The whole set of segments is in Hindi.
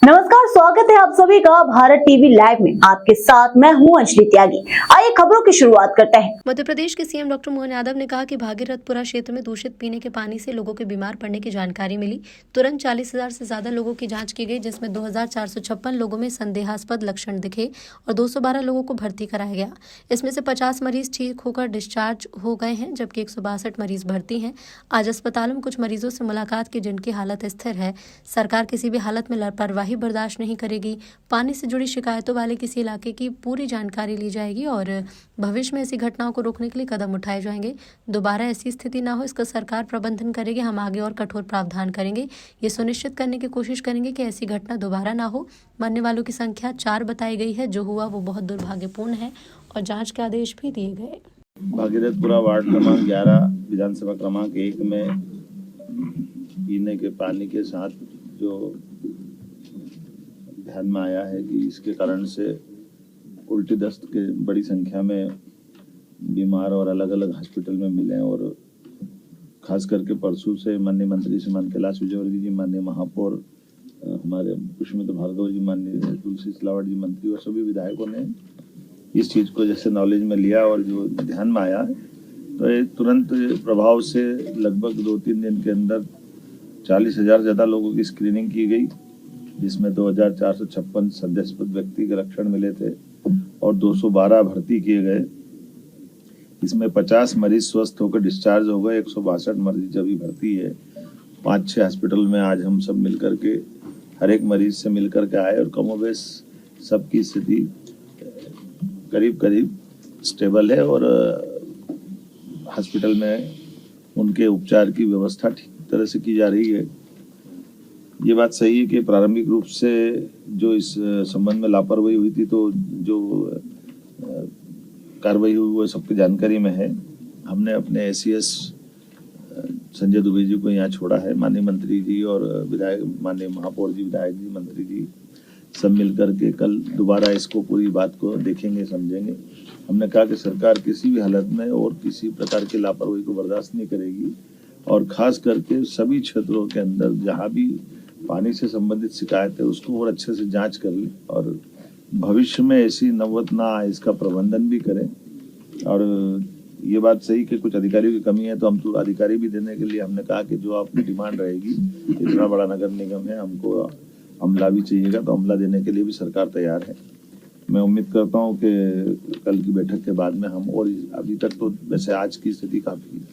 नमस्कार, स्वागत है आप सभी का भारत टीवी लाइव में। आपके साथ मैं हूं अंजलि त्यागी। आइए खबरों की शुरुआत करते हैं। मध्य प्रदेश के सीएम डॉक्टर मोहन यादव ने कहा कि भागीरथपुरा क्षेत्र में दूषित पीने के पानी से लोगों के बीमार पड़ने की जानकारी मिली। तुरंत 40,000 से ज्यादा लोगों की जांच की गई, जिसमें 2,456 लोगों में संदेहास्पद लक्षण दिखे और 212 लोगों को भर्ती कराया गया। इसमें से 50 मरीज ठीक होकर डिस्चार्ज हो गए हैं, जबकि 162 मरीज भर्ती हैं। आज अस्पतालों में कुछ मरीजों से मुलाकात की, जिनकी हालत स्थिर है। सरकार किसी भी हालत में लापरवाही बर्दाश्त नहीं करेगी। पानी से जुड़ी शिकायतों वाले किसी इलाके की पूरी जानकारी ली जाएगी और भविष्य में ऐसी घटनाओं को रोकने के लिए कदम उठाए जाएंगे। दोबारा ऐसी स्थिति ना हो, इसका सरकार प्रबंधन करेगी। हम आगे और कठोर प्रावधान करेंगे। ये सुनिश्चित करने की कोशिश करेंगे कि ऐसी घटना दोबारा ना हो। मरने वालों की संख्या 4 बताई गई है। जो हुआ वो बहुत दुर्भाग्यपूर्ण है और जांच के आदेश भी दिए गए। भागीरथपुरा वार्ड क्रमांक 11 विधानसभा क्रमांक 1 में पीने के पानी के साथ जो ध्यान में आया है कि इसके कारण से उल्टी दस्त के बड़ी संख्या में बीमार और अलग अलग हॉस्पिटल में मिले, और खास करके परसों से माननीय मंत्री श्रीमान कैलाश विजयवर्गीय जी, माननीय महापौर हमारे पुष्पमित्र भार्गव जी, माननीय तुलसी सिलावट जी मंत्री और सभी विधायकों ने इस चीज को जैसे नॉलेज में लिया और जो ध्यान में आया, तो ये तुरंत प्रभाव से लगभग 2-3 दिन के अंदर 40,000 ज्यादा लोगों की स्क्रीनिंग की गई, जिसमें 2,456 संदेहास्पद व्यक्ति के लक्षण मिले थे और 212 भर्ती किए गए। इसमें 50 मरीज स्वस्थ होकर डिस्चार्ज हो गए, 162 मरीज अभी भर्ती है। 5-6 हॉस्पिटल में आज हम सब मिलकर के हर एक मरीज से मिलकर के आए और कमोबेश सबकी स्थिति करीब करीब स्टेबल है और हॉस्पिटल में उनके उपचार की व्यवस्था ठीक तरह से की जा रही है। ये बात सही है कि प्रारंभिक रूप से जो इस संबंध में लापरवाही हुई थी, तो जो कार्रवाई हुई वो सबकी जानकारी में है। हमने अपने एसीएस संजय दुबे जी को यहाँ छोड़ा है। माननीय मंत्री जी और विधायक, माननीय महापौर जी, विधायक जी, मंत्री जी सब मिलकर के कल दोबारा इसको पूरी बात को देखेंगे, समझेंगे। हमने कहा कि सरकार किसी भी हालत में और किसी प्रकार की लापरवाही को बर्दाश्त नहीं करेगी और खास करके सभी क्षेत्रों के अंदर जहाँ भी पानी से संबंधित शिकायत है उसको और अच्छे से जांच कर ले और भविष्य में ऐसी नौबत ना आए, इसका प्रबंधन भी करें। और ये बात सही कि कुछ अधिकारियों की कमी है, तो हम तो अधिकारी भी देने के लिए हमने कहा कि जो आपकी डिमांड रहेगी, इतना बड़ा नगर निगम है, हमको अमला भी चाहिएगा, तो अमला देने के लिए भी सरकार तैयार है। मैं उम्मीद करता हूँ कि कल की बैठक के बाद में हम, और अभी तक तो वैसे आज की स्थिति काफी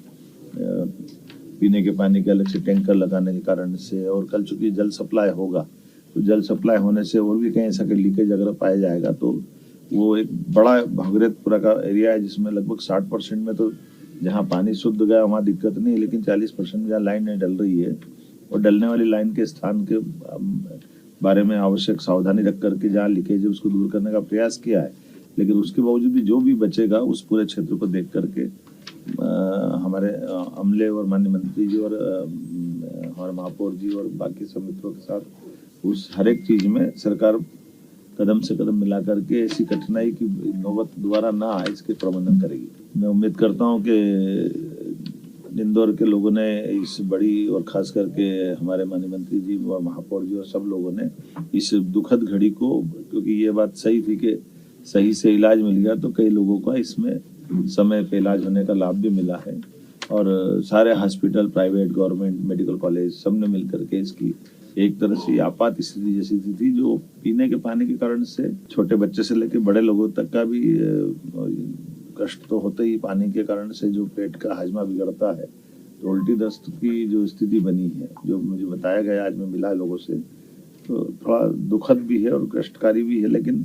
पीने के पानी के अलग से टैंकर लगाने के कारण से, और कल चूंकि जल सप्लाई होगा, तो जल सप्लाई होने से और भी कहीं ऐसा कि लीकेज अगर पाया जाएगा, तो वो एक बड़ा भागीरथपुरा का एरिया है जिसमें लगभग 60% में तो जहाँ पानी शुद्ध गया वहाँ दिक्कत नहीं है, लेकिन 40% जहाँ लाइन नहीं डल रही है और डलने वाली लाइन के स्थान के बारे में आवश्यक सावधानी रख करके जहाँ लीकेज है उसको दूर करने का प्रयास किया है। लेकिन उसके बावजूद भी जो भी बचेगा उस पूरे क्षेत्र को देख करके हमारे अमले और माननीय मंत्री जी और हमारे महापौर जी और बाकी सब मित्रों के साथ उस हर एक चीज में सरकार कदम से कदम मिला करके ऐसी कठिनाई की नौबत दोबारा ना आए, इसके प्रबंधन करेगी। मैं उम्मीद करता हूं कि इंदौर के लोगों ने इस बड़ी और खास करके हमारे माननीय मंत्री जी और महापौर जी और सब लोगों ने इस दुखद घड़ी को, क्योंकि ये बात सही थी कि सही से इलाज मिल गया, तो कई लोगों का इसमें समय पे इलाज होने का लाभ भी मिला है और सारे hospital, private, government medical college सब ने मिलकर के इसकी एक तरह से आपात स्थिति जैसी थी, जो पीने के पानी के कारण से छोटे बच्चे से लेकर बड़े लोगों तक का भी कष्ट तो होता ही। पानी के कारण से जो पेट का हाजमा बिगड़ता है, तो उल्टी दस्त की जो स्थिति बनी है, जो मुझे बताया गया, आज मैं मिला लोगों से, तो थोड़ा दुखद भी है और कष्टकारी भी है, लेकिन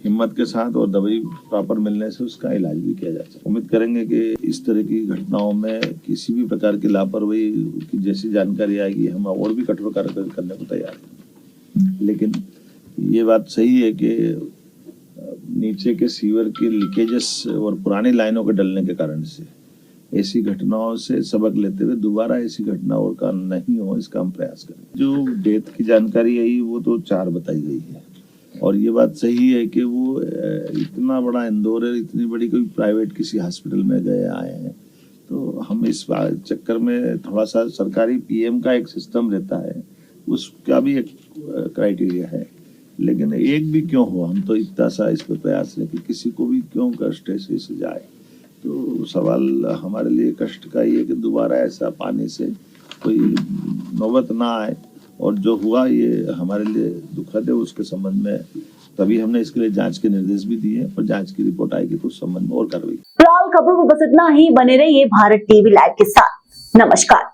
हिम्मत के साथ और दवाई प्रॉपर मिलने से उसका इलाज भी किया जा सकता है। उम्मीद करेंगे कि इस तरह की घटनाओं में किसी भी प्रकार की लापरवाही की जैसी जानकारी आएगी, हम और भी कठोर कार्रवाई करने को तैयार हैं। लेकिन ये बात सही है कि नीचे के सीवर के लीकेजेस और पुरानी लाइनों के डलने के कारण से ऐसी घटनाओं से सबक लेते हुए दोबारा ऐसी घटनाओं का नहीं हो, इसका हम प्रयास करें। जो डेथ की जानकारी आई वो तो 4 बताई गई है और ये बात सही है कि वो इतना बड़ा इंदौर है, इतनी बड़ी कोई प्राइवेट किसी हॉस्पिटल में गए आए हैं, तो हम इस चक्कर में थोड़ा सा सरकारी पीएम का एक सिस्टम रहता है, उसका भी एक क्राइटेरिया है, लेकिन एक भी क्यों हो, हम तो इतना सा इस पर प्रयास है कि किसी को भी क्यों कष्ट ऐसे से जाए। तो सवाल हमारे लिए कष्ट का ही है कि दोबारा ऐसा पानी से कोई नौबत ना आए, और जो हुआ ये हमारे लिए दुखद है। उसके संबंध में तभी हमने इसके लिए जांच के निर्देश भी दिए और जांच की रिपोर्ट आएगी तो उस संबंध में और कार्रवाई। फिलहाल खबरों में बस इतना ही। बने रहिए भारत टीवी लाइव के साथ। नमस्कार।